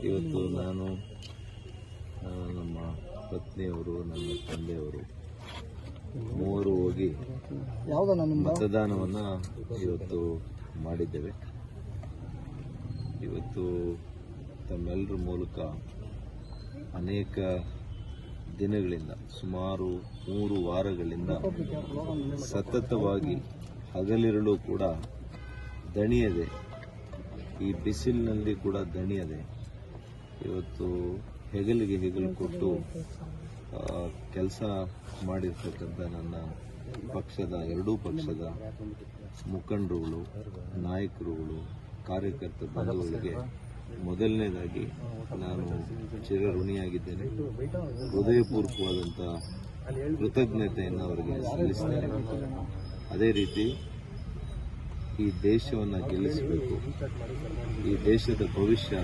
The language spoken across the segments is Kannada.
ಇವತ್ತು ನಾನು ನಮ್ಮ ಪತ್ನಿಯವರು, ನನ್ನ ತಂದೆಯವರು ಮೂವರು ಹೋಗಿ ಮತದಾನವನ್ನು ಇವತ್ತು ಮಾಡಿದ್ದೇವೆ. ಇವತ್ತು ತಮ್ಮೆಲ್ಲರ ಮೂಲಕ ಅನೇಕ ದಿನಗಳಿಂದ, ಸುಮಾರು 3 ವಾರಗಳಿಂದ ಸತತವಾಗಿ ಹಗಲಿರುಳು ಕೂಡ ದಣಿಯದೆ, ಈ ಬಿಸಿಲಿನಲ್ಲಿ ಕೂಡ ದಣಿಯದೆ ಇವತ್ತು ಹೆಗಲಿಗೆ ಹೆಗಲು ಕೊಟ್ಟು ಕೆಲಸ ಮಾಡಿರ್ತಕ್ಕಂಥ ನನ್ನ ಪಕ್ಷದ, ಎರಡೂ ಪಕ್ಷದ ಮುಖಂಡರುಗಳು, ನಾಯಕರುಗಳು, ಕಾರ್ಯಕರ್ತ ಬಂಧುಗಳಿಗೆ ಮೊದಲನೇದಾಗಿ ನಾನು ಚಿರಋಣಿಯಾಗಿದ್ದೇನೆ. ಹೃದಯಪೂರ್ವಕವಾದಂಥ ಕೃತಜ್ಞತೆಯನ್ನು ಅವರಿಗೆ ಸಲ್ಲಿಸ್ತೇನೆ. ಅದೇ ರೀತಿ ಈ ದೇಶವನ್ನು ಗೆಲ್ಲಿಸಬೇಕು. ಈ ದೇಶದ ಭವಿಷ್ಯ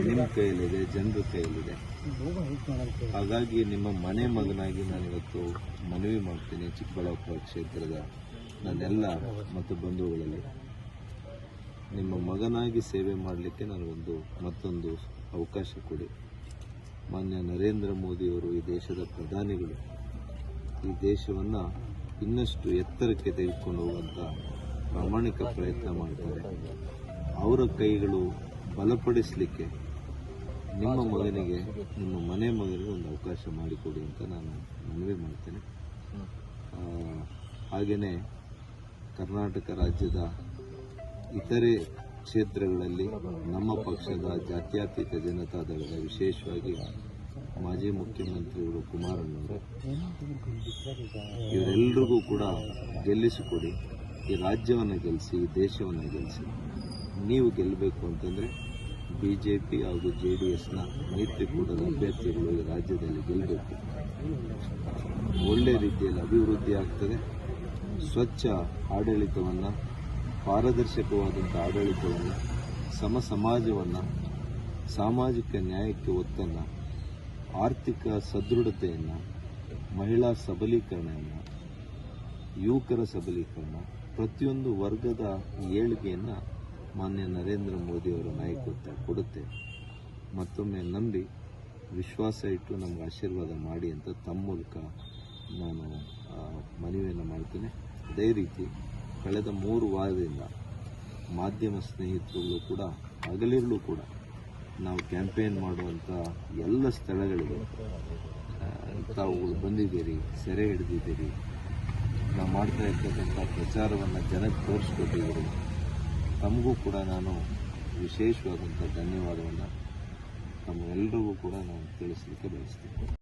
ನಿಮ್ಮ ಕೈಯಲ್ಲಿದೆ, ಜನರ ಕೈಯಲ್ಲಿದೆ. ಹಾಗಾಗಿ ನಿಮ್ಮ ಮನೆ ಮಗನಾಗಿ ನಾನಿವತ್ತು ಮನವಿ ಮಾಡ್ತೀನಿ, ಚಿಕ್ಕಬಳ್ಳಾಪುರ ಕ್ಷೇತ್ರದ ನನ್ನೆಲ್ಲ ಮತ್ತು ಬಂಧುಗಳಲ್ಲಿ ನಿಮ್ಮ ಮಗನಾಗಿ ಸೇವೆ ಮಾಡಲಿಕ್ಕೆ ನನಗೊಂದು ಮತ್ತೊಂದು ಅವಕಾಶ ಕೊಡಿ. ಮಾನ್ಯ ನರೇಂದ್ರ ಮೋದಿಯವರು ಈ ದೇಶದ ಪ್ರಧಾನಿಗಳು. ಈ ದೇಶವನ್ನು ಇನ್ನಷ್ಟು ಎತ್ತರಕ್ಕೆ ತೆಗೆದುಕೊಂಡು ಹೋಗುವಂಥ ಪ್ರಾಮಾಣಿಕ ಪ್ರಯತ್ನ ಮಾಡ್ತಾರೆ. ಅವರ ಕೈಗಳು ಬಲಪಡಿಸಲಿಕ್ಕೆ ನಿಮ್ಮ ಮಗನಿಗೆ, ನಿಮ್ಮ ಮನೆ ಮಗನಿಗೆ ಒಂದು ಅವಕಾಶ ಮಾಡಿಕೊಡಿ ಅಂತ ನಾನು ಮನವಿ ಮಾಡ್ತೇನೆ. ಹಾಗೆಯೇ ಕರ್ನಾಟಕ ರಾಜ್ಯದ ಇತರೆ ಕ್ಷೇತ್ರಗಳಲ್ಲಿ ನಮ್ಮ ಪಕ್ಷದ ಜಾತ್ಯತೀತ ಜನತಾದಳದ, ವಿಶೇಷವಾಗಿ ಮಾಜಿ ಮುಖ್ಯಮಂತ್ರಿಗಳು ಕುಮಾರಣ್ಣವರು, ಇವರೆಲ್ಲರಿಗೂ ಕೂಡ ಗೆಲ್ಲಿಸಿಕೊಡಿ. ಈ ರಾಜ್ಯವನ್ನು ಗೆಲ್ಲಿಸಿ, ಈ ದೇಶವನ್ನು ಗೆಲ್ಲಿಸಿ. ನೀವು ಗೆಲ್ಲಬೇಕು ಅಂತಂದರೆ ಬಿಜೆಪಿ ಹಾಗೂ JDSನ ಮೈತ್ರಿಕೂಟದ ಅಭ್ಯರ್ಥಿಗಳು ಈ ರಾಜ್ಯದಲ್ಲಿ ಗೆಲ್ಲಬೇಕು. ಒಳ್ಳೆ ರೀತಿಯಲ್ಲಿ ಅಭಿವೃದ್ಧಿ ಆಗ್ತದೆ. ಸ್ವಚ್ಛ ಆಡಳಿತವನ್ನು, ಪಾರದರ್ಶಕವಾದಂಥ ಆಡಳಿತವನ್ನು, ಸಮಾಜವನ್ನು, ಸಾಮಾಜಿಕ ನ್ಯಾಯಕ್ಕೆ ಒತ್ತನ್ನು, ಆರ್ಥಿಕ ಸದೃಢತೆಯನ್ನು, ಮಹಿಳಾ ಸಬಲೀಕರಣವನ್ನು, ಯುವಕರ ಸಬಲೀಕರಣ, ಪ್ರತಿಯೊಂದು ವರ್ಗದ ಏಳಿಗೆಯನ್ನು ಮಾನ್ಯ ನರೇಂದ್ರ ಮೋದಿಯವರ ನಾಯಕತ್ವ ಕೊಡುತ್ತೆ. ಮತ್ತೊಮ್ಮೆ ನಂಬಿ, ವಿಶ್ವಾಸ ಇಟ್ಟು ನಮಗೆ ಆಶೀರ್ವಾದ ಮಾಡಿ ಅಂತ ತಮ್ಮ ಮೂಲಕ ನಾನು ಮನವಿಯನ್ನು ಮಾಡ್ತೇನೆ. ಅದೇ ರೀತಿ ಕಳೆದ 3 ವಾರದಿಂದ ಮಾಧ್ಯಮ ಸ್ನೇಹಿತರುಗಳು ಕೂಡ ಹಗಲಿರುಳು ಕೂಡ ನಾವು ಕ್ಯಾಂಪೇನ್ ಮಾಡುವಂಥ ಎಲ್ಲ ಸ್ಥಳಗಳಿಗೆ ತಾವುಗಳು ಬಂದಿದ್ದೀರಿ, ಸೆರೆ ಹಿಡಿದಿದ್ದೀರಿ. ನಾವು ಮಾಡ್ತಾ ಇರ್ತಕ್ಕಂಥ ಪ್ರಚಾರವನ್ನು ಜನಕ್ಕೆ ತೋರಿಸ್ಕೊಟ್ಟಿದ್ದೀರಿ. ತಮಗೂ ಕೂಡ ನಾನು ವಿಶೇಷವಾದಂಥ ಧನ್ಯವಾದವನ್ನು ತಮ್ಮೆಲ್ಲರಿಗೂ ಕೂಡ ನಾನು ತಿಳಿಸಲಿಕ್ಕೆ ಬಯಸ್ತೀನಿ.